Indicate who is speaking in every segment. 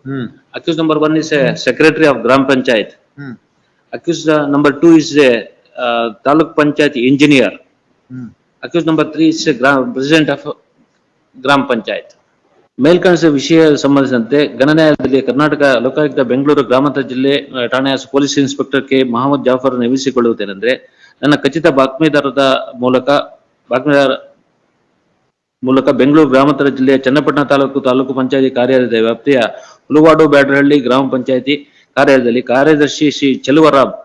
Speaker 1: Accused number 1 is a secretary of Gram Panchayat. Accused number 2 is a Taluk Panchayat engineer. Accused number 3 is a president of Gram Panchayat. ಮೇಲ್ಕಾಣಿಸಿದ ವಿಷಯ ಸಂಬಂಧಿಸಿದಂತೆ ಗಣನ್ಯಾಯಾಲಯದಲ್ಲಿ ಕರ್ನಾಟಕ ಲೋಕಾಯುಕ್ತ ಬೆಂಗಳೂರು ಗ್ರಾಮಾಂತರ ಜಿಲ್ಲೆ ಠಾಣೆಯ police inspector K Mohammed Jafar ನೇಮಿಸಿಕೊಳ್ಳುವುದೇನೆಂದ್ರೆ, ನನ್ನ ಖಚಿತ ಬಾತ್ಮೀದಾರರ ಮೂಲಕ ಬೆಂಗಳೂರು ಗ್ರಾಮಾಂತರ ಜಿಲ್ಲೆಯ ಚನ್ನಪಟ್ಟಣ ತಾಲೂಕು ಪಂಚಾಯತಿ ಕಾರ್ಯಾಲಯದ ವ್ಯಾಪ್ತಿಯ ಹುಲವಾಡು ಬ್ಯಾಡರಹಳ್ಳಿ ಗ್ರಾಮ ಪಂಚಾಯತಿ ಕಾರ್ಯಾಲಯದಲ್ಲಿ ಕಾರ್ಯದರ್ಶಿ ಶ್ರೀ ಚೆಲುವರಾಮ್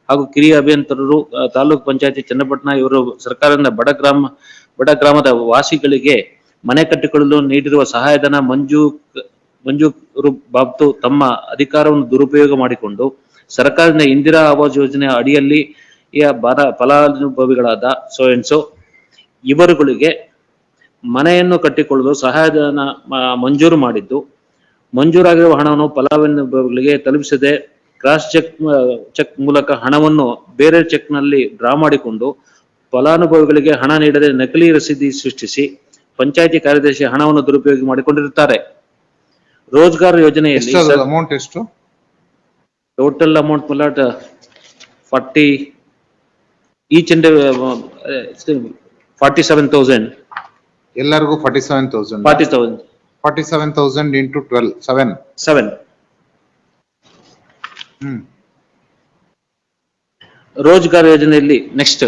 Speaker 1: ಹಾಗೂ ಕಿರಿಯ ಅಭಿಯಂತರರು ತಾಲೂಕು ಪಂಚಾಯತಿ ಚನ್ನಪಟ್ಟಣ ಇವರು ಸರ್ಕಾರದಿಂದ ಬಡ ಗ್ರಾಮದ ವಾಸಿಗಳಿಗೆ ಮನೆ ಕಟ್ಟಿಕೊಳ್ಳಲು ನೀಡಿರುವ ಸಹಾಯಧನ ಮಂಜೂರು ಬಾಬ್ತು ತಮ್ಮ ಅಧಿಕಾರವನ್ನು ದುರುಪಯೋಗ ಮಾಡಿಕೊಂಡು ಸರ್ಕಾರದಿಂದ ಇಂದಿರಾ ಆವಾಸ್ ಯೋಜನೆ ಅಡಿಯಲ್ಲಿ ಫಲಾನುಭವಿಗಳಾದ ಸೋ ಇವರುಗಳಿಗೆ ಮನೆಯನ್ನು ಕಟ್ಟಿಕೊಳ್ಳಲು ಸಹಾಯಧನ ಮಂಜೂರು ಮಾಡಿದ್ದು, ಮಂಜೂರಾಗಿರುವ ಹಣವನ್ನು ಫಲಾನುಭವಿಗಳಿಗೆ ತಲುಪಿಸದೆ ಕ್ರಾಸ್ ಚೆಕ್ ಮೂಲಕ ಹಣವನ್ನು ಬೇರೆ ಚೆಕ್ನಲ್ಲಿ ಡ್ರಾ ಮಾಡಿಕೊಂಡು ಫಲಾನುಭವಿಗಳಿಗೆ ಹಣ ನೀಡದೆ ನಕಲಿ ರಸೀದಿ ಸೃಷ್ಟಿಸಿ ಪಂಚಾಯತಿ ಕಾರ್ಯದರ್ಶಿ ಹಣವನ್ನು ದುರುಪಯೋಗ ಮಾಡಿಕೊಂಡಿರುತ್ತಾರೆ. ರೋಜ್ಗಾರ್ ಯೋಜನೆಯಲ್ಲಿ
Speaker 2: ಅಮೌಂಟ್ ಎಷ್ಟು?
Speaker 1: Total amount 40 each and 47,000.
Speaker 2: ಎಲ್ಲರಿಗೂ 47,000. 47,000 into 12 7.
Speaker 1: ರೋಜ್ಗಾರ್ ಯೋಜನೆಯಲ್ಲಿ next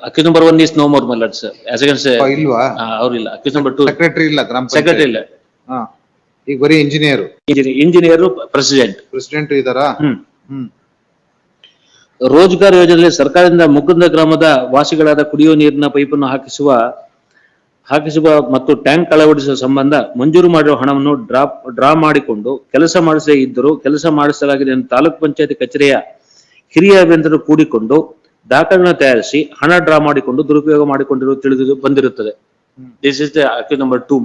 Speaker 1: accused number 1 is no more, my lords. As against
Speaker 2: ಇಲ್ವಾ?
Speaker 1: ಅವರಿಲ್ಲ. accused number 2
Speaker 2: ಸೆಕ್ರೆಟರಿ ಇಲ್ಲ, ಗ್ರಾಮ
Speaker 1: ಸೆಕ್ರೆಟರಿ ಇಲ್ಲ.
Speaker 2: ಈಗ ಬರೀ
Speaker 1: ಇಂಜಿನಿಯರ್ ಪ್ರೆಸಿಡೆಂಟ್
Speaker 2: ಇದಾರಾ?
Speaker 1: ರೋಜ್ಗಾರ್ ಯೋಜನೆಯಲ್ಲಿ ಸರ್ಕಾರದಿಂದ ಮುಕುಂದ ಗ್ರಾಮದ ವಾಸಿಗಳಾದ ಕುಡಿಯುವ ನೀರಿನ ಪೈಪನ್ನು ಹಾಕಿಸುವ ಮತ್ತು ಟ್ಯಾಂಕ್ ಅಳವಡಿಸುವ ಸಂಬಂಧ ಮಂಜೂರು ಮಾಡಿರುವ ಹಣವನ್ನು ಡ್ರಾ ಮಾಡಿಕೊಂಡು ಕೆಲಸ ಮಾಡಿಸದೇ ಇದ್ದರೂ ಕೆಲಸ ಮಾಡಿಸಲಾಗಿದೆ ಎಂದು ತಾಲೂಕ್ ಪಂಚಾಯತಿ ಕಚೇರಿಯ ಹಿರಿಯ ಅಭಿಯಂತರರು ಕೂಡಿಕೊಂಡು ದಾಖಲೆಗಳನ್ನು ತಯಾರಿಸಿ ಹಣ ಡ್ರಾ ಮಾಡಿಕೊಂಡು ದುರುಪಯೋಗ ಮಾಡಿಕೊಂಡಿರುವುದು ತಿಳಿದು ಬಂದಿರುತ್ತದೆ. This is the accused number 2.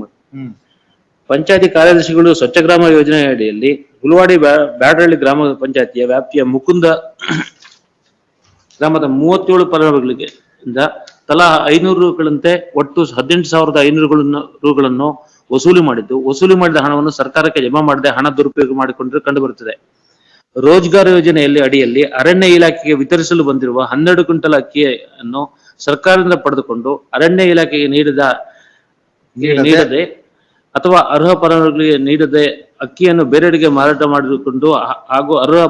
Speaker 1: ಪಂಚಾಯತಿ ಕಾರ್ಯದರ್ಶಿಗಳು ಸ್ವಚ್ಛ ಗ್ರಾಮ ಯೋಜನೆ ಅಡಿಯಲ್ಲಿ ಹುಲವಾಡಿ ಬ್ಯಾಡರಹಳ್ಳಿ ಗ್ರಾಮ ಪಂಚಾಯತಿಯ ವ್ಯಾಪ್ತಿಯ ಮುಕುಂದ ಗ್ರಾಮದ 37 ಫಲಾನುಭವಿಗಳಿಗೆ ತಲಾ 500 ರೂಗಳಂತೆ ಒಟ್ಟು 18,500 ರೂಗಳನ್ನು ವಸೂಲಿ ಮಾಡಿದ ಹಣವನ್ನು ಸರ್ಕಾರಕ್ಕೆ ಜಮಾ ಮಾಡದೆ ಹಣ ದುರುಪಯೋಗ ಮಾಡಿಕೊಂಡಿದ್ದು ಕಂಡುಬರುತ್ತದೆ. ರೋಜ್ಗಾರ್ ಯೋಜನೆಯಲ್ಲಿ ಅಡಿಯಲ್ಲಿ ಅರಣ್ಯ ಇಲಾಖೆಗೆ ವಿತರಿಸಲು ಬಂದಿರುವ 12 ಕ್ವಿಂಟಲ್ ಅಕ್ಕಿಯನ್ನು ಸರ್ಕಾರದಿಂದ ಪಡೆದುಕೊಂಡು ಅರಣ್ಯ ಇಲಾಖೆಗೆ ನೀಡದೆ ಅಥವಾ ಅರ್ಹ ಫಲಾನುಭವಿಗಳಿಗೆ ನೀಡದೆ ಅಕ್ಕಿಯನ್ನು ಬೇರೆಡೆಗೆ ಮಾರಾಟ ಮಾಡಿಕೊಂಡು ಹಾಗೂ ಅರ್ಹ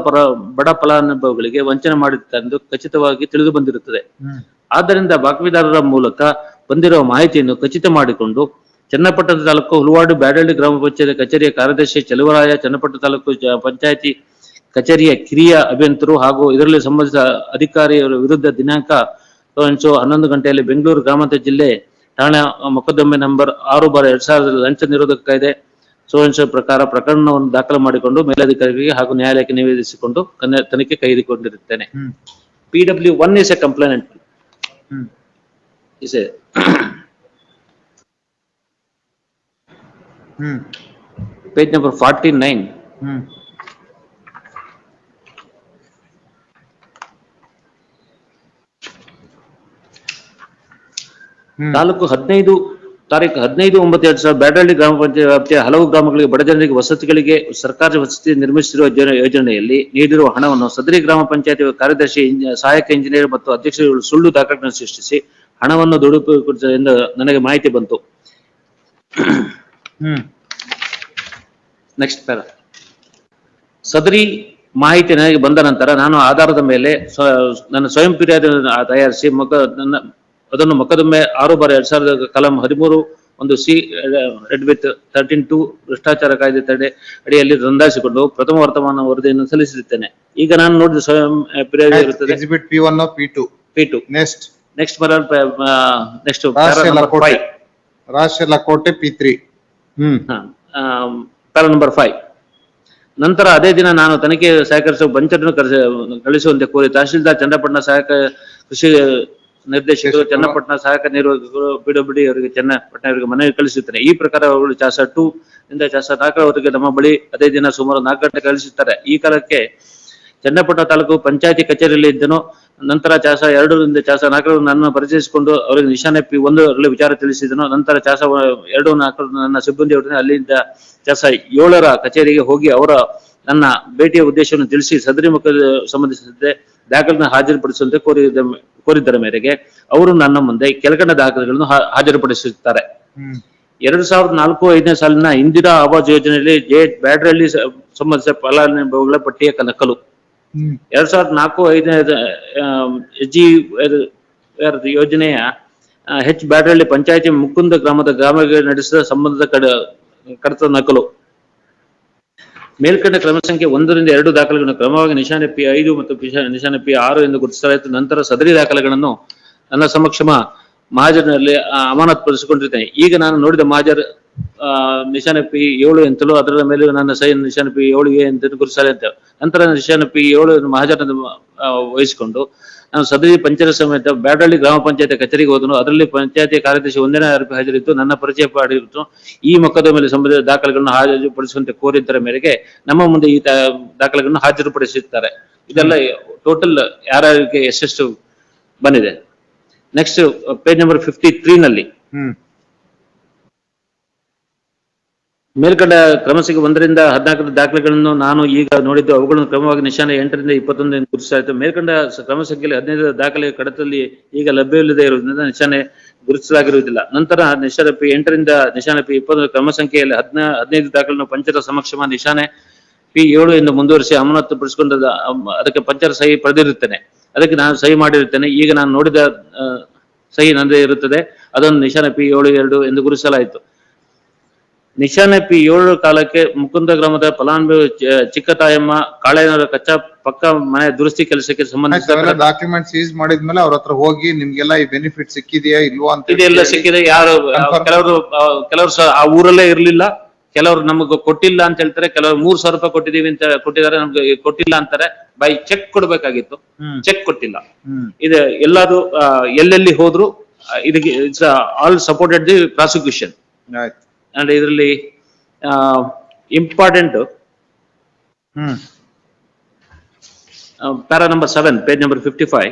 Speaker 1: ಬಡ ಫಲಾನುಭವಿಗಳಿಗೆ ವಂಚನೆ ಮಾಡಿದ್ದೆಂದು ಖಚಿತವಾಗಿ ತಿಳಿದು ಬಂದಿರುತ್ತದೆ. ಆದ್ದರಿಂದ ಬಾತ್ಮೀದಾರರ ಮೂಲಕ ಬಂದಿರುವ ಮಾಹಿತಿಯನ್ನು ಖಚಿತ ಮಾಡಿಕೊಂಡು ಚನ್ನಪಟ್ಟಣ ತಾಲೂಕು ಹುಲವಾಡು ಬ್ಯಾಡರಹಳ್ಳಿ ಗ್ರಾಮ ಪಂಚಾಯತ್ ಕಚೇರಿಯ ಕಾರ್ಯದರ್ಶಿ ಚೆಲುವರಾಯ, ಚನ್ನಪಟ್ಟಣ ತಾಲೂಕು ಪಂಚಾಯತಿ ಕಚೇರಿಯ ಕಿರಿಯ ಅಭಿಯಂತರು ಹಾಗೂ ಇದರಲ್ಲಿ ಸಂಬಂಧಿಸಿದ ಅಧಿಕಾರಿಯವರ ವಿರುದ್ಧ ದಿನಾಂಕ 11 ಗಂಟೆಯಲ್ಲಿ ಬೆಂಗಳೂರು ಗ್ರಾಮಾಂತರ ಜಿಲ್ಲೆ ಠಾಣೆ ಮೊಕದ್ದಮೆ ನಂಬರ್ 6/2000 ಲಂಚ ನಿರೋಧಕ ಕಾಯ್ದೆ ಪ್ರಕಾರ ಪ್ರಕರಣವನ್ನು ದಾಖಲು ಮಾಡಿಕೊಂಡು ಮೇಲಧಿಕಾರಿಗಳಿಗೆ ಹಾಗೂ ನ್ಯಾಯಾಲಯಕ್ಕೆ ನಿವೇದಿಸಿಕೊಂಡು ತನಿಖೆ ಕೈಗೆತ್ತಿಕೊಂಡಿರುತ್ತೇನೆ. PW1 is a complainant. Is a page number 49. Taluk 15/9/2000 Byadarahalli ಗ್ರಾಮ ಪಂಚಾಯತ್ ವ್ಯಾಪ್ತಿಯ ಹಲವು ಗ್ರಾಮಗಳಿಗೆ ಬಡ ಜನರಿಗೆ ವಸತಿಗಳಿಗೆ ಸರ್ಕಾರಿ ವಸತಿ ನಿರ್ಮಿಸಿರುವ ಯೋಜನೆಯಲ್ಲಿ ನೀಡಿರುವ ಹಣವನ್ನು ಸದರಿ ಗ್ರಾಮ ಪಂಚಾಯತ್ ಕಾರ್ಯದರ್ಶಿ, ಸಹಾಯಕ ಇಂಜಿನಿಯರ್ ಮತ್ತು ಅಧ್ಯಕ್ಷರುಗಳು ಸುಳ್ಳು ದಾಖಲೆಗಳನ್ನು ಸೃಷ್ಟಿಸಿ ಹಣವನ್ನು ದುರುಪಯೋಗ ಎಂದು ನನಗೆ ಮಾಹಿತಿ ಬಂತು. Next para. ಸದರಿ ಮಾಹಿತಿ ನನಗೆ ಬಂದ ನಂತರ ನಾನು ಆಧಾರದ ಮೇಲೆ ನನ್ನ ಸ್ವಯಂ ಫಿರ್ಯಾದಿ ತಯಾರಿಸಿ ಅದನ್ನು ಮೊಕದ್ದಮೆ 6/2000 ಕಲಂ 13(1)C ರೆಡ್ ವಿತ್ 13(2) ಭ್ರಷ್ಟಾಚಾರ ಕಾಯ್ದೆ ತಡೆ ಅಡಿಯಲ್ಲಿ ನೋಂದಾಯಿಸಿಕೊಂಡು ಪ್ರಥಮ ವರ್ತಮಾನ ವರದಿಯನ್ನು ಸಲ್ಲಿಸಿದ್ದೇನೆ. ಈಗ ನಾನು ನೋಡಿದ ಸ್ವಯಂ ಫಿರ್ಯಾದಿ ಇರುತ್ತದೆ.
Speaker 2: Exhibit P1 P2. ನೆಕ್ಸ್ಟ್ ರಾಷ್ಟ್ರೀಯ ಲಕೋಟೆ P3.
Speaker 1: Para number 5. ನಂತರ ಅದೇ ದಿನ ನಾನು ತನಿಖೆ ಸಹಕರಿಸುವ ಬಂಚರನ್ನು ಕಳಿಸುವಂತೆ ಕೋರಿ ತಹಶೀಲ್ದಾರ್ ಚನ್ನಪಟ್ಟಣ, ಸಹಾಯಕ ಕೃಷಿ ನಿರ್ದೇಶಕರು ಚನ್ನಪಟ್ಟಣ, ಸಹಾಯಕ ನಿರ್ವಾಹಕರು PWD ಅವರಿಗೆ ಚನ್ನಪಟ್ಟಣ ಅವರಿಗೆ ಮನವಿ ಕಳಿಸುತ್ತೇನೆ. ಈ ಪ್ರಕಾರ ಅವರು ಚಾಸ 2 ಇಂದ ಚಾಸ 4 ನಮ್ಮ ಬಳಿ ಅದೇ ದಿನ ಸುಮಾರು 4 ಗಂಟೆ ಕಳಿಸುತ್ತಾರೆ. ಈ ಕಾಲಕ್ಕೆ ಚನ್ನಪಟ್ಟಣ ತಾಲೂಕು ಪಂಚಾಯತಿ ಕಚೇರಿಯಲ್ಲಿ ಇದ್ದನು. ನಂತರ ಚಾಸ 2ರಿಂದ ಚಾಸ 4 ನನ್ನ ಪರಿಚಯಿಸಿಕೊಂಡು ಅವರಿಗೆ ನಿಶಾನೆ P1 ರಲ್ಲಿ ವಿಚಾರ ತಿಳಿಸಿದನು. ನಂತರ ಚಾಸ 2, 4 ನನ್ನ ಸಿಬ್ಬಂದಿಯೊಡನೆ ಅಲ್ಲಿಂದ ಚಾಸ 7ರ ಕಚೇರಿಗೆ ಹೋಗಿ ಅವರ ನನ್ನ ಭೇಟಿಯ ಉದ್ದೇಶವನ್ನು ತಿಳಿಸಿ ಸದರಿ ಮುಖದ ಸಂಬಂಧಿಸಿದಂತೆ ದಾಖಲೆಗಳನ್ನು ಹಾಜರುಪಡಿಸುವಂತೆ ಕೋರಿದ್ದರ ಮೇರೆಗೆ ಅವರು ನನ್ನ ಮುಂದೆ ಕೆಳಕಂಡ ದಾಖಲೆಗಳನ್ನು ಹಾಜರುಪಡಿಸುತ್ತಾರೆ. 2004-5ನೇ ಸಾಲಿನ ಇಂದಿರಾ ಆವಾಸ್ ಯೋಜನೆಯಲ್ಲಿ ಬ್ಯಾಡ್ರಿಯಲ್ಲಿ ಸಂಬಂಧಿಸಿದ ಫಲಾನುಭವಿಗಳ ಪಟ್ಟಿಯ ನಕಲು. 2004-5ನೇ ಯೋಜನೆಯ ಬ್ಯಾಡ್ರಿಯಲ್ಲಿ ಪಂಚಾಯಿತಿ ಮುಕುಂದ ಗ್ರಾಮದ ನಡೆಸಿದ ಸಂಬಂಧದ ಕಡತ ನಕಲು. ಮೇಲ್ಕಂಡ ಕ್ರಮ ಸಂಖ್ಯೆ 1ರಿಂದ 2 ದಾಖಲೆಗಳನ್ನು ಕ್ರಮವಾಗಿ ನಿಶಾನೆ P5 ಮತ್ತು ನಿಶಾನೆ P6 ಎಂದು ಗುರುತಿಸಲಾಯಿತು. ನಂತರ ಸದರಿ ದಾಖಲೆಗಳನ್ನು ನನ್ನ ಸಮಕ್ಷಮ ಮಹಾಜರ್ನಲ್ಲಿ ಅಮಾನತುಪಡಿಸಿಕೊಂಡಿರ್ತೇನೆ. ಈಗ ನಾನು ನೋಡಿದ ಮಹಾಜರ್ ನಿಶಾನೆ P7 ಎಂತಲೂ ಅದರ ಮೇಲೆ ನನ್ನ ಸಹಿ ನಿಶಾನೆ P7A ಅಂತ ಗುರುತಿಸಲಾಯಿತು. ನಂತರ ನಿಶಾನೆ P7 ಮಹಾಜರನ್ನು ವಹಿಸಿಕೊಂಡು ನಾನು ಸದರಿ ಪಂಚಾಯತ್ ಸಮೇತ ಬ್ಯಾಡಳ್ಳಿ ಗ್ರಾಮ ಪಂಚಾಯತ್ ಕಚೇರಿಗೆ ಹೋದನು. ಅದರಲ್ಲಿ ಪಂಚಾಯತಿ ಕಾರ್ಯದರ್ಶಿ 1ನೇ ಆರೋಪಿ ಹಾಜರಿದ್ದು ನನ್ನ ಪರಿಚಯ ಮಾಡಿತ್ತು. ಈ ಮೊಕದ್ದಮೆಯಲ್ಲಿ ಸಂಬಂಧಿಸಿದ ದಾಖಲೆಗಳನ್ನು ಹಾಜರುಪಡಿಸುವಂತೆ ಕೋರಿದ್ದರ ಮೇರೆಗೆ ನಮ್ಮ ಮುಂದೆ ಈ ದಾಖಲೆಗಳನ್ನು ಹಾಜರುಪಡಿಸುತ್ತಾರೆ. ಇದೆಲ್ಲ ಟೋಟಲ್ ಯಾರ್ಯಾರಿಗೆ ಎಷ್ಟೆಷ್ಟು ಬಂದಿದೆ. ನೆಕ್ಸ್ಟ್ ಪೇಜ್ ನಂಬರ್ 53 ನಲ್ಲಿ ಮೇಲ್ಕಂಡ ಕ್ರಮಸಂಖ್ಯೆ 1ರಿಂದ 14 ದಾಖಲೆಗಳನ್ನು ನಾನು ಈಗ ನೋಡಿದ್ದು ಅವುಗಳನ್ನು ಕ್ರಮವಾಗಿ ನಿಶಾನೆ 8ರಿಂದ 21 ಎಂದು ಗುರುತಿಸಲಾಯಿತು. ಮೇಲ್ಕಂಡ ಕ್ರಮಸಂಖ್ಯೆಯಲ್ಲಿ 15 ದಾಖಲೆ ಕಡತದಲ್ಲಿ ಈಗ ಲಭ್ಯವಿಲ್ಲದೆ ಇರುವುದರಿಂದ ನಿಶಾನೆ ಗುರುತಿಸಲಾಗಿರುವುದಿಲ್ಲ. ನಂತರ ನಿಶಾನೆ P8ರಿಂದ ನಿಶಾನೆ P20 ಕ್ರಮಸಂಖ್ಯೆಯಲ್ಲಿ 15 ದಾಖಲೆಯನ್ನು ಪಂಚರ ಸಮಕ್ಷಮ ನಿಶಾನೆ P7 ಎಂದು ಮುಂದುವರಿಸಿ ಅಮಾನತುಪಡಿಸಿಕೊಂಡ ಅದಕ್ಕೆ ಪಂಚರ ಸಹಿ ಪಡೆದಿರುತ್ತೇನೆ. ಅದಕ್ಕೆ ನಾನು ಸಹಿ ಮಾಡಿರುತ್ತೇನೆ. ಈಗ ನಾನು ನೋಡಿದ ಸಹಿ ನಂದೇ ಇರುತ್ತದೆ. ಅದನ್ನು ನಿಶಾನೆ P7-2 ಎಂದು ಗುರುತಿಸಲಾಯಿತು. ನಿಶಾನೆ P7 ಕಾಲಕ್ಕೆ ಮುಕುಂದ ಗ್ರಾಮದ ಫಲಾನುಭವಿ ಚಿಕ್ಕತಾಯಮ್ಮ ಕಾಳೆನವರ ಕಚ್ಚಾ ಪಕ್ಕ ಮನೆ ದುರಸ್ತಿ ಕೆಲಸಕ್ಕೆ ಸಂಬಂಧಿಸಿದ
Speaker 2: ಡಾಕ್ಯುಮೆಂಟ್ ಸೀಸ್ ಮಾಡಿದ್ಮೇಲೆ ಅವ್ರ ಹತ್ರ ಹೋಗಿ ನಿಮ್ಗೆಲ್ಲ ಈ ಬೆನಿಫಿಟ್ ಸಿಕ್ಕಿದೆಯಾ ಇಲ್ವಾ ಅಂತ
Speaker 1: ಇದೆಲ್ಲ ಸಿಕ್ಕಿದೆ. ಯಾರು ಕೆಲವರು ಆ ಊರಲ್ಲೇ ಇರ್ಲಿಲ್ಲ, ಕೆಲವರು ನಮಗ್ ಕೊಟ್ಟಿಲ್ಲ ಅಂತ ಹೇಳ್ತಾರೆ, ಕೆಲವರು 3,000 ರೂಪಾಯಿ ಕೊಟ್ಟಿದೀವಿ ಅಂತ ಕೊಟ್ಟಿದ್ದಾರೆ, ನಮ್ಗೆ ಕೊಟ್ಟಿಲ್ಲ ಅಂತಾರೆ. ಬೈ ಚೆಕ್ ಕೊಡ್ಬೇಕಾಗಿತ್ತು, ಚೆಕ್ ಕೊಟ್ಟಿಲ್ಲ. ಇದು ಎಲ್ಲಾರು ಎಲ್ಲೆಲ್ಲಿ ಹೋದ್ರು ಇದಕ್ಕೆ it's all supported the prosecution. And ಇದರಲ್ಲಿ important para number 7 page number 55.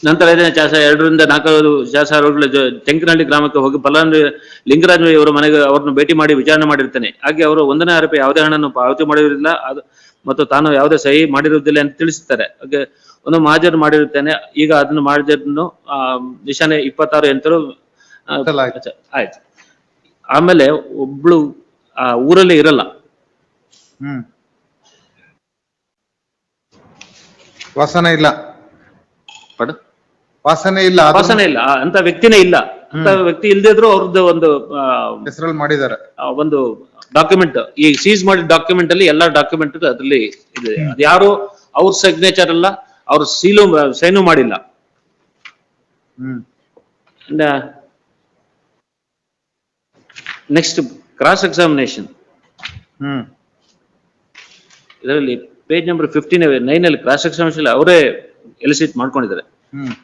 Speaker 1: ನಂತರ 5ನೇ ಚಾಸ 2ರಿಂದ 4 ಚಾಸ ಟೆಂಕನಹಳ್ಳಿ ಗ್ರಾಮಕ್ಕೆ ಹೋಗಿ ಫಲಾನುಭವಿ ಲಿಂಗರಾಜ್ ಅವರ ಮನೆಗೆ ಅವರನ್ನು ಭೇಟಿ ಮಾಡಿ ವಿಚಾರಣೆ ಮಾಡಿರ್ತೇನೆ. ಹಾಗೆ ಅವರು 1ನೇ ಆರೋಪಿ ಯಾವುದೇ ಹಣವನ್ನು ಪಾವತಿ ಮಾಡಿರುವುದಿಲ್ಲ ಮತ್ತು ತಾನು ಯಾವುದೇ ಸಹಿ ಮಾಡಿರುವುದಿಲ್ಲ ಅಂತ ತಿಳಿಸುತ್ತಾರೆ. ಹಾಗೆ ಒಂದು ಮಹಾಜರು ಮಾಡಿರುತ್ತೇನೆ. ಈಗ ಅದನ್ನು ಮಾಡಿದ್ದನ್ನು ನಿಶಾನೆ 26 ಎಂತಲೂ ಆಯ್ತು. ಆಮೇಲೆ ಒಬ್ಳು ಆ ಊರಲ್ಲಿ ಇರಲ್ಲ,
Speaker 2: ವಾಸನೆ ಇಲ್ಲ, ವಾಸನೆ ಇಲ್ಲ,
Speaker 1: ವಾಸನೆ ಇಲ್ಲ, ಅಂತ ವ್ಯಕ್ತಿನೇ ಇಲ್ಲ. ಅಂತ ವ್ಯಕ್ತಿ ಇಲ್ದೇ ಇದ್ರು ಅವ್ರದ್ದು ಒಂದು
Speaker 2: ಹೆಸರಲ್ಲಿ ಮಾಡಿದ್ದಾರೆ
Speaker 1: ಒಂದು ಡಾಕ್ಯುಮೆಂಟ್. ಈ ಸೀಸ್ ಮಾಡಿದ ಡಾಕ್ಯುಮೆಂಟ್ ಅಲ್ಲಿ ಎಲ್ಲಾ ಡಾಕ್ಯುಮೆಂಟ್ ಅದ್ರಲ್ಲಿ ಇದೆ. ಅದು ಯಾರು ಅವ್ರ ಸಿಗ್ನೇಚರ್ ಅಲ್ಲ, ಅವ್ರ ಸೈನು ಮಾಡಿಲ್ಲ. Next cross examination. ಇದರಲ್ಲಿ ಪೇಜ್ ನಂಬರ್ 59 ಅಲ್ಲಿ ಕ್ರಾಸ್ ಎಕ್ಸಾಮಿನೇಷನ್ ಅವರೇ ಎಲಿಸಿಟ್ ಮಾಡ್ಕೊಂಡಿದ್ದಾರೆ.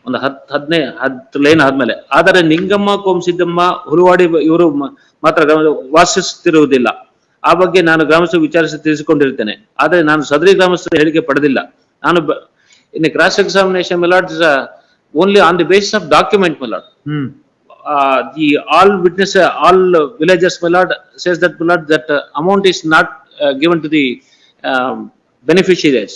Speaker 1: ಒಂದು 10 ಲೈನ್ ಆದ್ಮೇಲೆ, ಆದರೆ ನಿಂಗಮ್ಮ ಕೋಮಸಿದ್ದಮ್ಮ ಹುಲುವಾಡಿ ಇವರು ಮಾತ್ರ ವಾಸಿಸುತ್ತಿರುವುದಿಲ್ಲ. ಆ ಬಗ್ಗೆ ನಾನು ಗ್ರಾಮಸ್ಥರು ವಿಚಾರಿಸಿ ತಿಳಿಸಿಕೊಂಡಿರ್ತೇನೆ. ಆದರೆ ನಾನು ಸದರಿ ಗ್ರಾಮಸ್ಥರ ಹೇಳಿಕೆ ಪಡೆದಿಲ್ಲ. ನಾನು in cross examination milord only on the basis of document milord. The all witness, all villagers Millard says that Millard that amount is not given to the beneficiaries.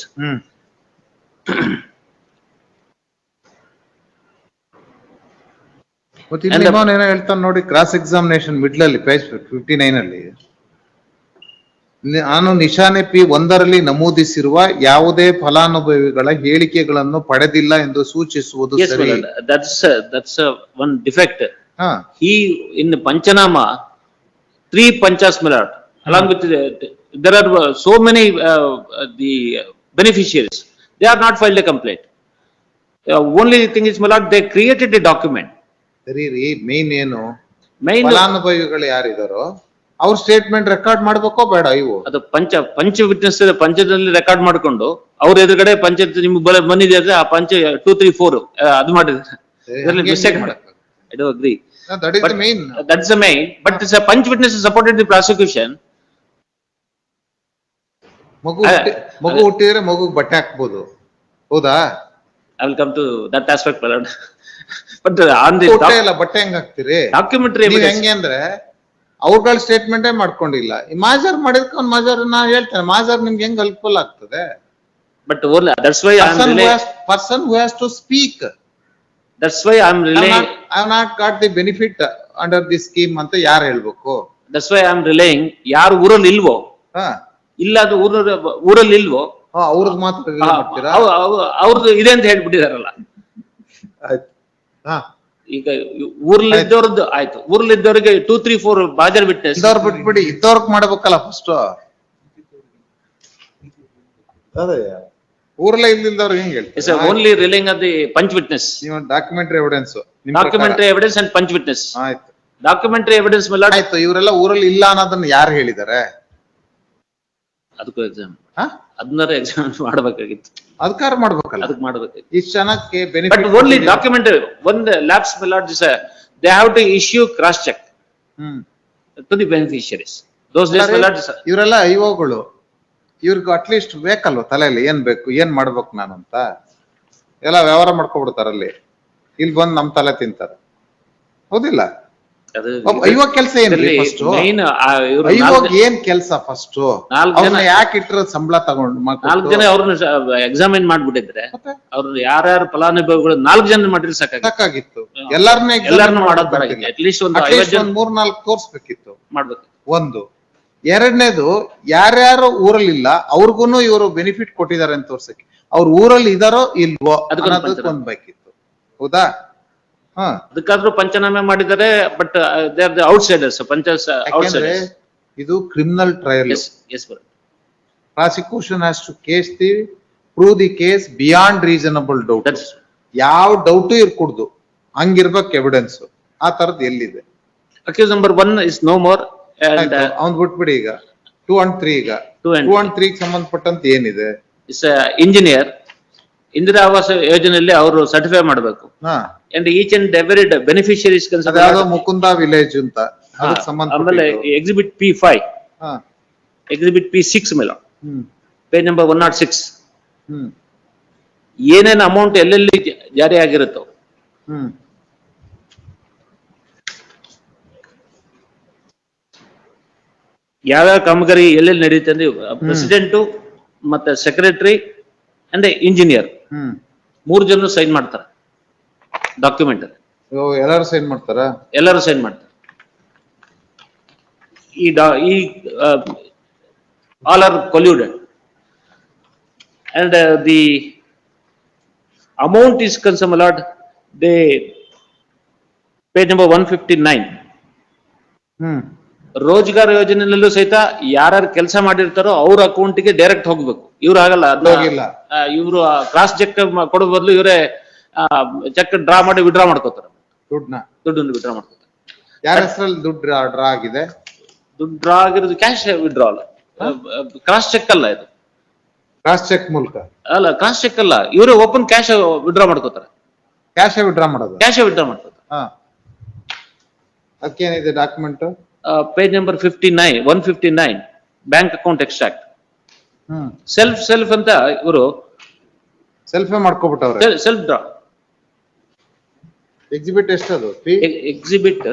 Speaker 2: ಮತ್ತೆ ಇಲ್ಲಿ ಏನೋ ಹೇಳ್ತಾನೆ ನೋಡಿ, ಕ್ರಾಸ್ ಎಕ್ಸಾಮಿನೇಷನ್ ಮಿಡ್ಲ್ ಅಲ್ಲಿ page 59 ಅಲ್ಲಿ ನಾನು ನಿಶಾನೆ P1ರಲ್ಲಿ ನಮೂದಿಸಿರುವ ಯಾವುದೇ ಫಲಾನುಭವಿಗಳ ಹೇಳಿಕೆಗಳನ್ನು ಪಡೆದಿಲ್ಲ ಎಂದು ಸೂಚಿಸುವುದು ಸರಿ.
Speaker 1: That's one defect. He in Panchanama 3 Panchas Millard, along with there are so many the beneficiaries, they are not filed a complaint. Only thing is Millard, they created a document.
Speaker 2: ಸರಿ ರೀ, ಮೇನ್ ಏನು ಫಲಾನುಭವಿಗಳು ಯಾರಿದಾರೋ ಅವ್ರ statement record ಮಾಡ್ಬೇಕೋ ಬೇಡ? ಇವು
Speaker 1: ಅದು ಪಂಚ witness ಪಂಚದಲ್ಲಿ record ಮಾಡ್ಕೊಂಡು ಅವ್ರ ಎದುರುಗಡೆ ಪಂಚಾಯತ್ ನಿಮ್ಗೆ ಬಂದಿದೆ ಅಂದ್ರೆ ಆ ಪಂಚ 2, 3, 4 ಅದು ಮಾಡಿದ್ರೆ I do agree.
Speaker 2: That is the main.
Speaker 1: That's the main. But this punch witness supported the prosecution.
Speaker 2: ಮಗು ಹುಟ್ಟಿದ್ರೆ ಮಗು ಬಟ್ಟೆ ಹಾಕ್ಬೋದು, ಹೌದಾ?
Speaker 1: I will come to that aspect, my lord. But on the
Speaker 2: ಕೊಟ್ಟೆ ಇಲ್ಲ ಬಟ್ಟೆ ಹೆಂಗ್ ಹಾಕ್ತಿರಿ?
Speaker 1: documentary
Speaker 2: ನೀವ್
Speaker 1: evidence,
Speaker 2: ಹೆಂಗೆ ಅಂದ್ರೆ ಅವ್ರಗಳ ಸ್ಟೇಟ್ಮೆಂಟೇ ಮಾಡ್ಕೊಂಡಿಲ್ಲ. ಈ ಮಾಜರ್ ಮಾಡಿದ್ಕ ಅವ್ನ್ ಮಾಜರ್ ನಾ ಹೇಳ್ತೇನೆ, ಮಾಜರ್ ನಿಮ್ಗೆ ಹೆಂಗ್ ಅಲ್ಪಲ್ ಆಗ್ತದೆ?
Speaker 1: but only, that's why I am relying,
Speaker 2: Person who has to speak.
Speaker 1: that's why I am relying,
Speaker 2: I have not got the benefit under this scheme ಅಂತ ಯಾರು ಹೇಳ್ಬೇಕು?
Speaker 1: that's why I am relying, ಯಾರು ಊರಲ್ಲಿ ಇಲ್ವೋ,
Speaker 2: ಹಾ
Speaker 1: ಇಲ್ಲ ಅದು ಊರಲ್ಲಿ ಇಲ್ವೋ,
Speaker 2: ಅವ್ರದ್ ಮಾತ್ರ rely ಮಾಡ್ತೀರಾ?
Speaker 1: ಅವ್ರದ್ದು ಇದೆ ಅಂತ ಹೇಳ್ಬಿಟ್ಟಿದಾರಲ್ಲ.
Speaker 2: ಆಯ್ತು. ಹಾ
Speaker 1: ಈಗ ಊರ್ಲಿದ್ದವ್ರದ್ದು ಆಯ್ತು, ಊರ್ಲಿದ್ದವ್ರಿಗೆ 2, 3, 4 ಬಾಜರ್ ವಿಟ್ನೆಸ್.
Speaker 2: ಇದ್ದವ್ರು ಬಿಟ್ಬಿಡಿ, ಇದ್ದವ್ರಿಗೆ ಮಾಡ್ಬೇಕಲ್ಲ ಫಸ್ಟ್. ಅದೇ ಊರ್ಲೇ ಇಲ್ದಿಲ್ದವ್ರಿಗೆ ಹೆಂಗ್
Speaker 1: It's
Speaker 2: ಹೇಳ್ತಾರೆ?
Speaker 1: only relying on the punch witness,
Speaker 2: ನೀವು documentary evidence.
Speaker 1: documentary evidence and punch witness.
Speaker 2: ಆಯ್ತು
Speaker 1: Documentary evidence, my lord,
Speaker 2: ಆಯ್ತು, ಇವರೆಲ್ಲ ಊರಲ್ಲಿ ಇಲ್ಲ ಅನ್ನೋದನ್ನ ಯಾರು ಹೇಳಿದ್ದಾರೆ?
Speaker 1: ಅದಕ್ಕೂ ಎಕ್ಸಾಮ್,
Speaker 2: ಹಾ
Speaker 1: ಅದನ್ನಾರ ಎಕ್ಸಾಮ್ ಮಾಡಬೇಕಾಗಿತ್ತು,
Speaker 2: ಅಧಿಕಾರ ಮಾಡ್ಬೇಕಲ್ಲ.
Speaker 1: ಅದಕ್ಕೆ ಮಾಡಬೇಕಾಗಿತ್ತು.
Speaker 2: ಇಷ್ಟು ಜನಕ್ಕೆ
Speaker 1: But
Speaker 2: benefit
Speaker 1: only documentary, one lapse, my lord, is they have to issue cross check to the beneficiaries. Those days, my lord,
Speaker 2: ಇವರೆಲ್ಲ ಐಒಗಳು, ಇವ್ರಿಗೆ ಅಟ್ಲೀಸ್ಟ್ ಬೇಕಲ್ವ ತಲೆಯಲ್ಲಿ ಏನ್ ಬೇಕು, ಏನ್ ಮಾಡ್ಬೇಕು ನಾನು ಅಂತ ಎಲ್ಲ ವ್ಯವಹಾರ ಮಾಡ್ಕೊಬಿಡ್ತಾರಲ್ಲಿ. ಇಲ್ಲಿ ಬಂದು ನಮ್ ತಲೆ ತಿಂತಾರೆ, ಹೌದಿಲ್ಲ?
Speaker 1: ಅದು
Speaker 2: ಐವ ಕೆಲ್ಸ ಏನ್ರಿ ಫಸ್ಟ್?
Speaker 1: main,
Speaker 2: ಐವಾಗ ಏನ್ ಕೆಲ್ಸ ಫಸ್ಟ್? ಅವ್ರನ್ನ ಯಾಕೆ ಇಟ್ರ ಸಂಬಳ ತಗೊಂಡು
Speaker 1: 4 ಜನ ಅವ್ರನ್ನ ಎಕ್ಸಾಮಿನ್ ಮಾಡ್ಬಿಟ್ಟಿದ್ರೆ, ಅವ್ರು ಯಾರ್ಯಾರು ಫಲಾನುಭವಿಗಳು 4 ಜನ ಮಾಡಿದ್ರೆ
Speaker 2: ಸಾಕಾಗಿತ್ತು. ಎಲ್ಲಾರನ್ನೂ
Speaker 1: ಮಾಡೋದ್ ಬೇಡ, ಅಟ್ಲೀಸ್ಟ್ ಒಂದು 50 ಜನ
Speaker 2: 3-4 ತೋರ್ಸ್ಬೇಕಿತ್ತು.
Speaker 1: ಮಾಡ್ಬೇಕು.
Speaker 2: ಒಂದು. ಎರಡನೇದು, ಯಾರ್ಯಾರು ಊರಲ್ಲಿಲ್ಲ ಅವ್ರಿಗೂನು ಇವರು ಬೆನಿಫಿಟ್ ಕೊಟ್ಟಿದ್ದಾರೆ ಅಂತ ತೋರ್ಸಕ್ಕೆ, ಅವ್ರ ಊರಲ್ಲಿ ಇದಾರೋ ಇಲ್ವೋ ಅನ್ನೋದಕ್ಕೊಂದ್ ಬೇಕಿತ್ತು, ಹೌದಾ? ಹಾ,
Speaker 1: ಅದಕ್ಕಾದ್ರೂ ಪಂಚನಾಮೆ ಮಾಡಿದ್ದಾರೆ, but they are the outsiders, outsiders.
Speaker 2: ಇದು criminal trial.
Speaker 1: Yes, sir.
Speaker 2: Prosecution has to prove the case beyond reasonable doubt.
Speaker 1: That's
Speaker 2: ಯಾವ ಡೌಟು ಇರ್ಕೂಡ್ದು, ಹಂಗಿರ್ಬೇಕು ಎವಿಡೆನ್ಸ್. ಆ ತರದ್ ಎಲ್ಲಿದೆ?
Speaker 1: accused number 1 is no more, and
Speaker 2: ಅವ್ನ್ ಬಿಟ್ಬಿಡಿ. ಈಗ 2 and 3, ಈಗ 2 and 3 ಸಂಬಂಧಪಟ್ಟಂತ ಏನಿದೆ?
Speaker 1: is ಇಂಜಿನಿಯರ್, ಇಂದಿರಾ ಆವಾಸ ಯೋಜನೆಯಲ್ಲಿ ಅವರು ಸರ್ಟಿಫೈ ಮಾಡಬೇಕು.
Speaker 2: ಹಾ,
Speaker 1: and each and every beneficiaries
Speaker 2: ಯಾವ್ದೋ ಮುಕುಂದ ವಿಲೇಜ್ ಅಂತ ಅದಕ್ಕೆ ಸಂಬಂಧ.
Speaker 1: ಆಮೇಲೆ ಎಕ್ಸಿಬಿಟ್ P5,
Speaker 2: ಹಾ,
Speaker 1: ಎಕ್ಸಿಬಿಟ್ P6 ಮೇಲೆ ಪೇಜ್ ನಂಬರ್ 106, ಏನೇನು ಅಮೌಂಟ್ ಎಲ್ಲೆಲ್ಲಿ ಜಾರಿ ಆಗಿರುತ್ತೋ, ಯಾವ್ಯಾವ ಕಾಮಗಾರಿ ಎಲ್ಲೆಲ್ಲಿ ನಡೆಯುತ್ತೆ ಅಂದ್ರೆ, ಪ್ರೆಸಿಡೆಂಟು ಮತ್ತೆ ಸೆಕ್ರೆಟರಿ ಅಂಡ್ ಇಂಜಿನಿಯರ್ 3 ಜನ ಸೈನ್ ಮಾಡ್ತಾರೆ ಡಾಕ್ಯುಮೆಂಟ್.
Speaker 2: ಎಲ್ಲರೂ ಸೈನ್ ಮಾಡ್ತಾರ?
Speaker 1: ಎಲ್ಲರೂ ಸೈನ್ ಮಾಡ್ತಾರೆ. ಈ all are colluded, and the amount is concerned, my lord, they page number 159, Rozgar ಯೋಜನೆಯಲ್ಲೂ ಸಹಿತ ಯಾರ್ಯಾರು ಕೆಲಸ ಮಾಡಿರ್ತಾರೋ ಅವ್ರ ಅಕೌಂಟ್ಗೆ ಡೈರೆಕ್ಟ್ ಹೋಗ್ಬೇಕು. ಇವ್ರು ಆಗಲ್ಲ, ಇವ್ರು ಕ್ರಾಸ್ ಚೆಕ್ ಕೊಡೋ ಬದಲು ಇವರೇ ಚೆಕ್ ಡ್ರಾ ಮಾಡಿ ವಿಡ್ರಾ ಮಾಡ್ಕೋತಾರೆ, ದುಡ್ಡನ್ನು ವಿಡ್ರಾ ಮಾಡ್ಕೋತಾರೆ.
Speaker 2: ಯಾರ ಹೆಸರಲ್ಲಿ ದುಡ್ಡು ಡ್ರಾ ಆಗಿದೆ?
Speaker 1: ದುಡ್ಡು ಡ್ರಾ ಆಗಿರೋದು ಕ್ಯಾಶ್ ವಿಡ್ರಾಲ್, ಕ್ರಾಸ್ ಚೆಕ್ ಅಲ್ಲ ಇದು.
Speaker 2: ಕ್ರಾಸ್ ಚೆಕ್ ಮೂಲಕ
Speaker 1: ಅಲ್ಲ, ಕ್ರಾಸ್ ಚೆಕ್ ಅಲ್ಲ, ಇವರೇ ಓಪನ್ ಕ್ಯಾಶ್ ವಿಡ್ರಾ ಮಾಡ್ಕೋತಾರೆ.
Speaker 2: ಕ್ಯಾಶ್ ವಿಡ್ರಾ ಮಾಡೋದು? ಕ್ಯಾಶ್
Speaker 1: ವಿಡ್ರಾ ಮಾಡ್ಕೋತಾರೆ.
Speaker 2: ಅದಕ್ಕೇನಿದೆ document?
Speaker 1: Page number 159, bank account extract. Self ಅಂತ ಇವರು
Speaker 2: ಸೆಲ್ಫೇ ಮಾಡ್ಕೊಬಿಟ್ಟವ್ರೆ.
Speaker 1: Self draw.
Speaker 2: ಎಕ್ಸಿಬಿಟ್ ಎಷ್ಟದು?
Speaker 1: ಎಕ್ಸಿಬಿಟ್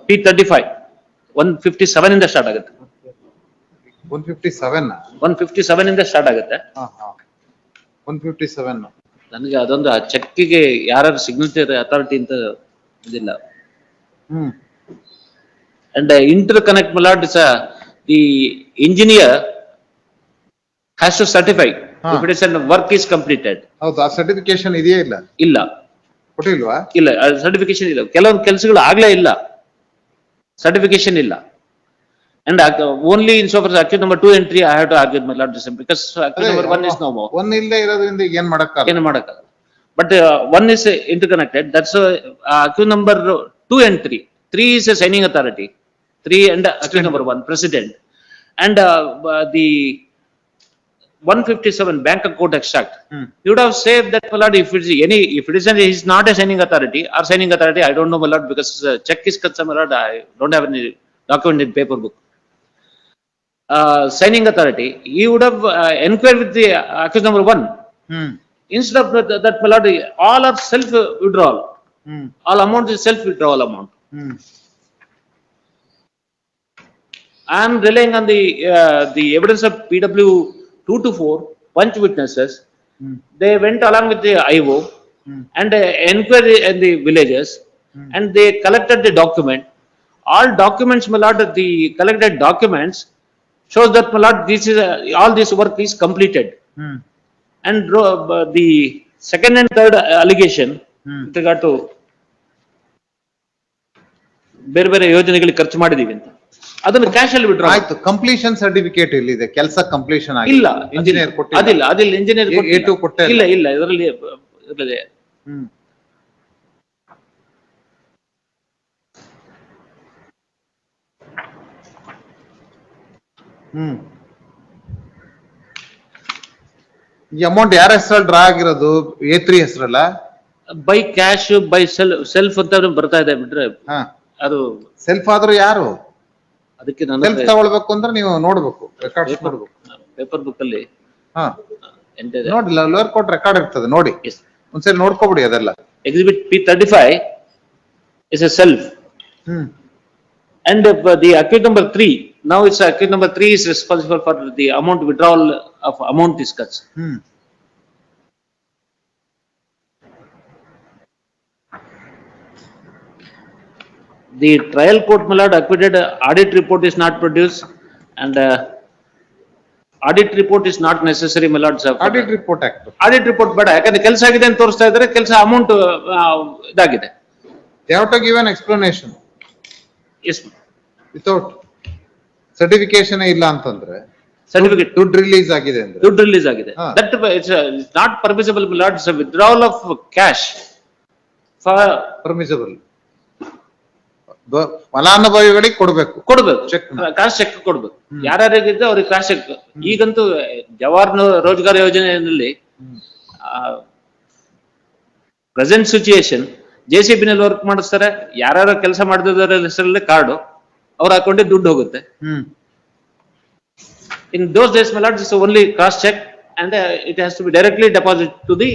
Speaker 1: P35 157 ಇಂದ ಸ್ಟಾರ್ಟ್ ಆಗುತ್ತೆ. 157 ಇಂದ ಸ್ಟಾರ್ಟ್ ಆಗುತ್ತೆ.
Speaker 2: 157.
Speaker 1: ನನಗೆ ಅದೊಂದು ಆ ಚೆಕ್ಕಿಗೆ ಯಾರು ಸಿಗ್ನೇಚರ್ ಅಥಾರಿಟಿ ಅಂತ ಇದಿಲ್ಲ. And interconnect, my lord, is the engineer has to certify if it is a work is completed.
Speaker 2: ಹೌದು, ಆ ಸರ್ಟಿಫಿಕೇಶನ್ ಇದೆಯಾ? ಇಲ್ಲ,
Speaker 1: ಇಲ್ಲ,
Speaker 2: ಕೊಟ್ಟಿಲ್ವಾ?
Speaker 1: ಇಲ್ಲ, ಸರ್ಟಿಫಿಕೇಶನ್ ಇಲ್ಲ. ಕೆಲವೊಂದು ಕೆಲಸಗಳು ಆಗ್ಲೇ ಇಲ್ಲ, ಸರ್ಟಿಫಿಕೇಶನ್ ಇಲ್ಲ. And only in so far as accused number 2 and 3 I have to argue, my lord, because accused number 1 is no more.
Speaker 2: One ಇಲ್ಲದೆ ಇರೋದ್ರಿಂದ ಏನ್ ಮಾಡಕ್ಕಾಗಲ್ಲ.
Speaker 1: But 1 is interconnected. That's accused number 2 and 3. 3 is a signing authority. 3 and accused number 1, president. And the 157 bank account extract. You would have said that, my lord, if it is not a signing authority or signing authority, I don't know, my lord, because check is concerned, my lord, I don't have any document in paper book. signing authority, he would have inquired with the accused number 1.
Speaker 2: Hmm.
Speaker 1: Instead of that, my lord, all are self withdrawal.
Speaker 2: Hmm.
Speaker 1: All amount is self withdrawal amount.
Speaker 2: Hmm.
Speaker 1: I am relying on the evidence of PW 2 to 4 punch witnesses.
Speaker 2: Hmm.
Speaker 1: They went along with the IO
Speaker 2: Hmm.
Speaker 1: and inquired in the villages, and they collected the document. All documents, my lord, the collected documents shows that, my lord, this is all this work is completed.
Speaker 2: Hmm.
Speaker 1: And the second and third allegation with regard to ಬೇರೆ ಬೇರೆ ಯೋಜನೆಗಳಿಗೆ ಖರ್ಚು ಮಾಡಿದೀವಿ ಅಂತ, ಅದನ್ನು cash ಅಲ್ಲಿ ಬಿಟ್ರು.
Speaker 2: ಆಯ್ತು, ಕಂಪ್ಲೀಷನ್ ಸರ್ಟಿಫಿಕೇಟ್ ಎಲ್ಲಿದೆ? ಕೆಲಸ ಕಂಪ್ಲೀಷನ್
Speaker 1: ಇಲ್ಲ,
Speaker 2: ಇಂಜಿನಿಯರ್ ಕೊಟ್ಟಿಲ್ಲ.
Speaker 1: ಅದಿಲ್ಲ ಇಂಜಿನಿಯರ್
Speaker 2: A2 ಕೊಟ್ಟೇ
Speaker 1: ಇಲ್ಲ ಇದರಲ್ಲಿ ಇರಲಿದೆ.
Speaker 2: ಹ್ಮ್. ಹ್ಮ್. ಈ ಅಮೌಂಟ್ ಯಾರ ಹೆಸರಲ್ಲಿ ಡ್ರಾ ಆಗಿರೋದು? A3 ಹೆಸರಲ್ಲ?
Speaker 1: ಬೈ ಕ್ಯಾಶ್ ಬೈ ಸೆಲ್ಫ್ ಅಂತ ಬರ್ತಾ ಇದೆ ಬಿಟ್ರೆ,
Speaker 2: ಹಾ,
Speaker 1: ಅದು
Speaker 2: ಸೆಲ್ಫ್ ಆದ್ರೂ ಯಾರು
Speaker 1: ಅದಕ್ಕೆ
Speaker 2: ಸೆಲ್ಫ್ ತಗೊಳ್ಬೇಕು ಅಂದ್ರೆ ನೀವು ನೋಡ್ಬೇಕು, ರೆಕಾರ್ಡ್ಸ್ ನೋಡ್ಬೇಕು.
Speaker 1: ಪೇಪರ್ ಬುಕ್ ಅಲ್ಲಿ
Speaker 2: ಹಾ,
Speaker 1: ಎಂಟಿದೆ
Speaker 2: ನೋಡಿಲ್ಲ, ಲೋಯರ್ ಕೋರ್ಟ್ ರೆಕಾರ್ಡ್ ಇರ್ತದೆ, ನೋಡಿ ಒಂದ್ಸರಿ ನೋಡ್ಕೊಬಿಡಿ ಅದೆಲ್ಲ.
Speaker 1: Exhibit P35 is a self.
Speaker 2: Hmm.
Speaker 1: And the accused number 3, now it's accused number 3 is responsible for the amount withdrawal of amount discussed.
Speaker 2: Hmm.
Speaker 1: The trial court, my lord, acquitted, audit report is not produced, and audit report is not necessary, my lord.
Speaker 2: Audit report act.
Speaker 1: Audit report ಬೇಡ, ಯಾಕಂದ್ರೆ ಕೆಲಸ ಆಗಿದೆ ಅಂತ ತೋರಿಸ್ತಾ ಇದ್ದಾರೆ, ಕೆಲಸ amount ಇದಾಗಿದೆ.
Speaker 2: They have to give an explanation.
Speaker 1: Yes,
Speaker 2: without certification ಇಲ್ಲ ಅಂತಂದ್ರೆ,
Speaker 1: certificate,
Speaker 2: ದುಡ್ಡು ರಿಲೀಸ್ ಆಗಿದೆ ಅಂದ್ರೆ,
Speaker 1: ದುಡ್ಡು ರಿಲೀಸ್ ಆಗಿದೆ.
Speaker 2: ಹಾ.
Speaker 1: That it's not permissible, my lord. It's a withdrawal of cash for
Speaker 2: permissible. ಫಲಾನುಭವಿಗಳಿಗೆ ಕೊಡ್ಬೇಕು.
Speaker 1: ಕೊಡ್ಬೇಕು,
Speaker 2: Check.
Speaker 1: ಕ್ಯಾಶ್ ಚೆಕ್ ಕೊಡ್ಬೇಕು. ಯಾರ್ಯಾರಿಗಿದ್ದು ಅವ್ರಿಗೆ ಕ್ಯಾಶ್ ಚೆಕ್. ಈಗಂತೂ ಜವಾಹರ್ ರೋಜ್ಗಾರ್ ಯೋಜನೆಯಲ್ಲಿ ಪ್ರೆಸೆಂಟ್ ಸಿಚುಯೇಷನ್ JCB ನಲ್ಲಿ ವರ್ಕ್ ಮಾಡಿಸ್ತಾರೆ, ಯಾರ್ಯಾರು ಕೆಲಸ ಮಾಡಿದವರ ಹೆಸರಲ್ಲಿ ಕಾರ್ಡು ಅವ್ರ ಅಕೌಂಟಿಗೆ ದುಡ್ಡು ಹೋಗುತ್ತೆ.
Speaker 2: ಹ್ಮ್.
Speaker 1: In those days, my lord, it's only cross check and it has to be directly deposited to the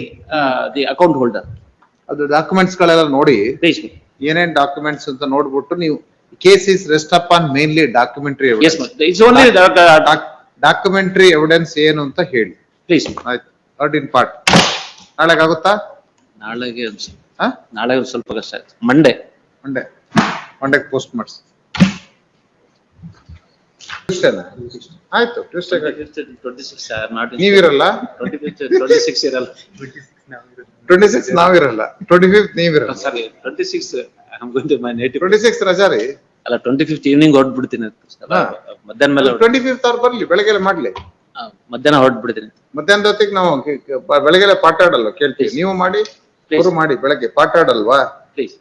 Speaker 1: account holder.
Speaker 2: ಅದು ಡಾಕ್ಯುಮೆಂಟ್ಸ್ ಗಳೆಲ್ಲ ನೋಡಿ,
Speaker 1: Please,
Speaker 2: ಏನೇನ್ ಡಾಕ್ಯುಮೆಂಟ್ಸ್ ಅಂತ ನೋಡ್ಬಿಟ್ಟು ನೀವು, case is rest up on mainly documentary
Speaker 1: yes, it's only
Speaker 2: documentary evidence ಏನು ಅಂತ ಹೇಳಿ.
Speaker 1: please.
Speaker 2: ಆಯ್ತು, ಥರ್ಡ್ ಇನ್ ಪಾರ್ಟ್ ನಾಳೆಗೆ ಆಗುತ್ತಾ?
Speaker 1: ನಾಳೆಗೆ
Speaker 2: ಹಾ,
Speaker 1: ನಾಳೆ ಸ್ವಲ್ಪ ಕಷ್ಟ ಆಯ್ತು. ಮಂಡೇ
Speaker 2: ಮಂಡೆ ಪೋಸ್ಟ್ ಮಾಡಿಸಿ. ಆಯ್ತು, ಟ್ಯೂಸ್ಡೇ
Speaker 1: 26 are not in-
Speaker 2: ನೀವಿರಲ್ಲ,
Speaker 1: 26 ಇರಲ್ಲ.
Speaker 2: 26 ನಾವಿರಲ್ಲ, 25 ನೀವಿರಲ್ಲ.
Speaker 1: Sorry, 26 I'm going to my native.
Speaker 2: 26 ರಜಾ ರೀ.
Speaker 1: ಅಲ್ಲ, 25th ಈವ್ನಿಂಗ್ ಹೊರಡ್ಬಿಡ್ತೀನಿ.
Speaker 2: ಹಾ.
Speaker 1: ಮಧ್ಯಾಹ್ನ ಮೇಲೆ
Speaker 2: 25th ಅವ್ರು ಬರ್ಲಿ, ಬೆಳಗ್ಗೆ ಮಾಡ್ಲಿ.
Speaker 1: ಮಧ್ಯಾಹ್ನ ಹೊರಡ್ಬಿಡ್ತೀನಿ.
Speaker 2: ಮಧ್ಯಾಹ್ನದ ಹೊತ್ತಿಗೆ ನಾವು ಬೆಳಗ್ಗೆ ಪಾಠ ಆಡಲ್ವಾ ಕೇಳ್ತೀವಿ, ನೀವು ಮಾಡಿ, ಅವರು ಮಾಡಿ, ಬೆಳಗ್ಗೆ ಪಾಠ ಆಡಲ್ವಾ?
Speaker 1: Please.